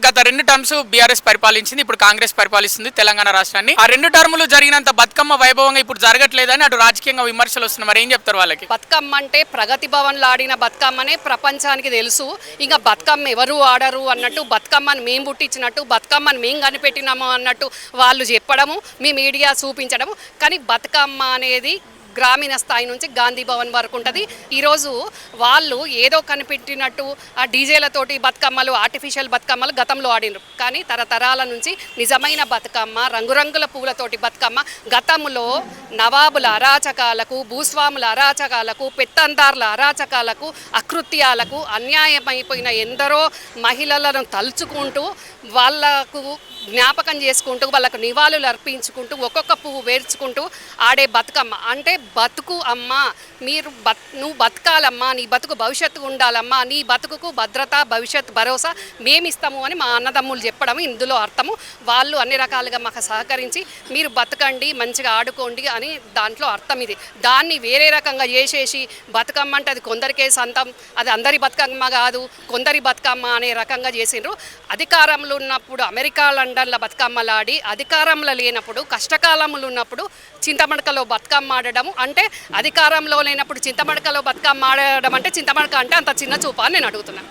గత 2 terms BRS పరిపాలించింది, ఇప్పుడు కాంగ్రెస్ పరిపాలిస్తుంది తెలంగాణ రాష్ట్రాన్ని. ఆ 2 టర్ములు జరిగినంత బతుకమ్మ వైభవంగా ఇప్పుడు జరగట్లేదని అటు రాజకీయంగా విమర్శలు వస్తున్నాయి. మరి ఏం చెప్తారు వాళ్ళకి? బతుకమ్మ అంటే ప్రగతి భవన్లో ఆడిన బతుకమ్మనే ప్రపంచానికి తెలుసు. ఇంకా బతుకమ్మ ఎవరు ఆడరు అన్నట్టు, బతుకమ్మని మేము పుట్టించినట్టు, బతుకమ్మని మేము కనిపెట్టినాము అన్నట్టు వాళ్ళు చెప్పడము, మీ మీడియా చూపించడము. కానీ బతుకమ్మ అనేది గ్రామీణ స్థాయి నుంచి గాంధీ భవన్ వరకు ఉంటుంది. ఈరోజు వాళ్ళు ఏదో కనిపెట్టినట్టు ఆ డీజేలతోటి బతుకమ్మలు, ఆర్టిఫిషియల్ బతుకమ్మలు గతంలో ఆడినారు. కానీ తరతరాల నుంచి నిజమైన బతుకమ్మ, రంగురంగుల పూలతోటి బతుకమ్మ గతంలో నవాబుల అరాచకాలకు, భూస్వాముల అరాచకాలకు, పెత్తందారుల అరాచకాలకు, అకృత్యాలకు అన్యాయమైపోయిన ఎందరో మహిళలను తలుచుకుంటూ, వాళ్లకు జ్ఞాపకం చేసుకుంటూ, వాళ్ళకు నివాళులు అర్పించుకుంటూ, ఒక్కొక్క పువ్వు వేర్చుకుంటూ ఆడే బతుకమ్మ. అంటే బతుకు అమ్మ, నువ్వు బతకాలమ్మా, నీ బతుకు భవిష్యత్తు ఉండాలమ్మా, నీ బతుకుకు భద్రత, భవిష్యత్ భరోసా మేమిస్తాము అని మా అన్నదమ్ములు చెప్పడం ఇందులో అర్థము. వాళ్ళు అన్ని రకాలుగా మాకు సహకరించి మీరు బతకండి, మంచిగా ఆడుకోండి అని దాంట్లో అర్థం ఇది. దాన్ని వేరే రకంగా చేసేసి బతుకమ్మ అంటే అది కొందరికే సొంతం, అది అందరి బతుకమ్మ కాదు, కొందరి బతుకమ్మ అనే రకంగా చేసిండ్రు. అధికారంలో ఉన్నప్పుడు అమెరికా, లండన్ల బతుకమ్మలాడి, అధికారంలో లేనప్పుడు, కష్టకాలంలో ఉన్నప్పుడు చింతమడకలో బతుకమ్మ ఆడడము అంటే, అధికారంలో లేనప్పుడు చింతమడకలో బతుకమ్మ ఆడడం అంటే, చింతమడక అంటే అంత చిన్న చూపా అని నేను అడుగుతున్నాను.